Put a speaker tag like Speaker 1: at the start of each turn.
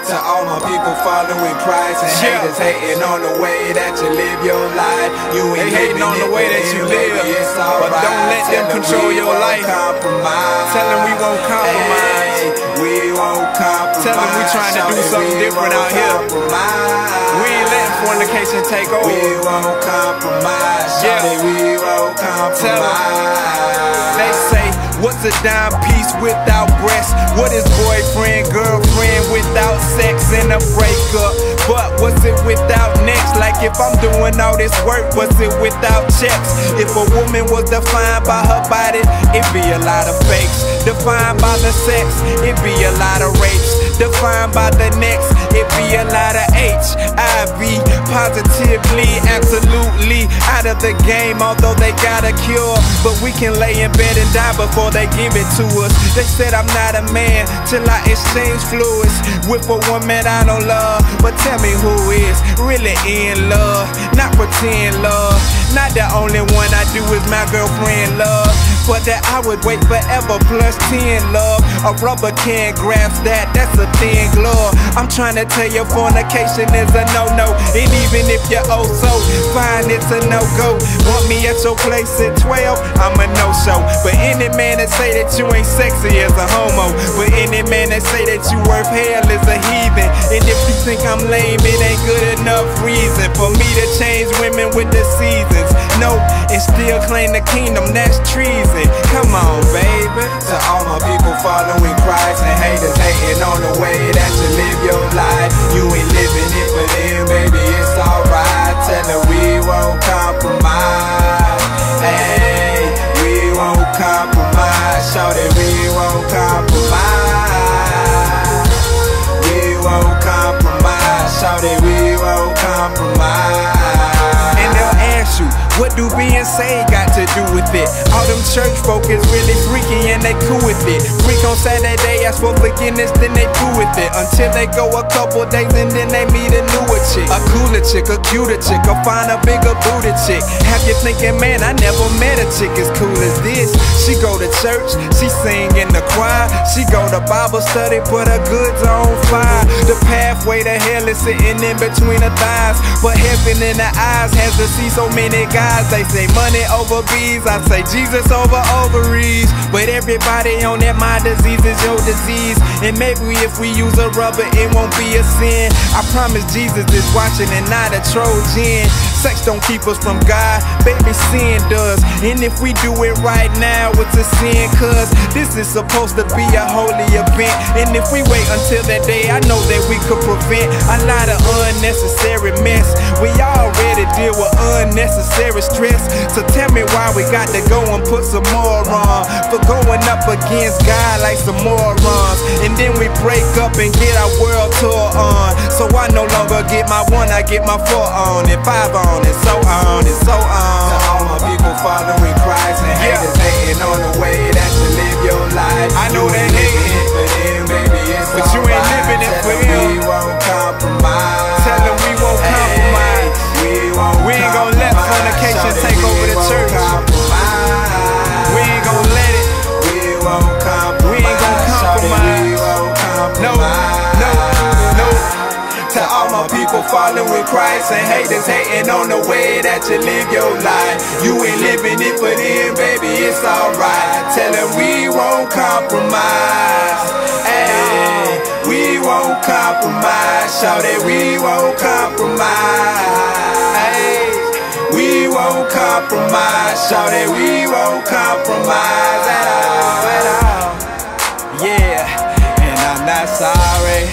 Speaker 1: To all my people following Christ and haters hating on the way that you live your life. You ain't
Speaker 2: hating on the way that you live, but don't let them control your life. Tell them we won't compromise.
Speaker 1: We won't compromise.
Speaker 2: Tell them we trying to do something different out here. We ain't letting fornication take over.
Speaker 1: We won't compromise. We won't compromise.
Speaker 2: They say, what's a dime piece without breasts? What is boyfriend, girlfriend without sex and a breakup? But what's it without next? Like if I'm doing all this work, what's it without checks? If a woman was defined by her body, it'd be a lot of fakes. Defined by the sex, it'd be a lot of rapes. Defined by the next, it'd be a lot of HIV. Positively, absolutely out of the game, although they got a cure. But we can lay in bed and die before they give it to us. They said I'm not a man till I exchange fluids with a woman I don't love. But tell me who is really in love, not pretend love. Not the only one I do is my girlfriend love, but that I would wait forever plus 10 love. A rubber can't grasp that, that's a thin glove. I'm trying to tell you fornication is a no-no. And even if you're oh so fine, it's a no-go. Want me at your place at 12? I'm a no-show. But any man that say that you ain't sexy is a homo. But any man that say that you worth hell is a heathen. And if you think I'm lame, it ain't good enough reason for me to change women with the seasons. No, and still claim the kingdom, that's treason. Come on, baby.
Speaker 1: To all my people following Christ and haters hating on the way that you live your life. You ain't living it for them, baby, it's alright. Tell them we won't compromise. Hey, we won't compromise. Show that we won't compromise. We won't compromise. Show that we won't compromise.
Speaker 2: What do being saved got to do with it? All them church folk is really freaky and they cool with it. Freak on Saturday, ask for forgiveness, then they cool with it. Until they go a couple days and then they meet a newer chick. A cooler chick, a cuter chick, or find a bigger booty chick. Have you thinking, man, I never met a chick as cool as this. She go to church, she sing in the choir. She go to Bible study, but her goods are on fire. The pathway to hell is sitting in between her thighs, but heaven in her eyes has to see so many guys. They say money over bees, I say Jesus over ovaries. But everybody on that my disease is your disease. And maybe if we use a rubber, it won't be a sin. I promise Jesus is watching and not a Trojan. Sex don't keep us from God, baby, sin does. And if we do it right now, it's a sin, cause this is supposed to be a holy event. And if we wait until that day, I know that we could prevent a lot of unnecessary mess. We already deal with unnecessary stress. So tell me why we got to go and put some more on for going up against God like some morons. And then we break up and get our world tour on. So I no longer get my 1, I get my 4 on and 5 on and so on and so on.
Speaker 1: To all my people following Christ and haters hating on the way that you live your life.
Speaker 2: I know they hating
Speaker 1: it for them, baby, it's
Speaker 2: but you ain't living it for him.
Speaker 1: We won't compromise.
Speaker 2: Tell them we won't compromise. We ain't gon' let fornication take over the church. We ain't gon' let it.
Speaker 1: We won't compromise.
Speaker 2: We ain't gon' compromise. No, no, no.
Speaker 1: To all my people following Christ and haters hating on the way that you live your life. You ain't living it for them, baby, it's alright. Tell them we won't compromise. Hey, we won't compromise. Shout that we won't compromise. We won't compromise, shout that we won't compromise at all, at all.
Speaker 2: Yeah, and I'm not sorry.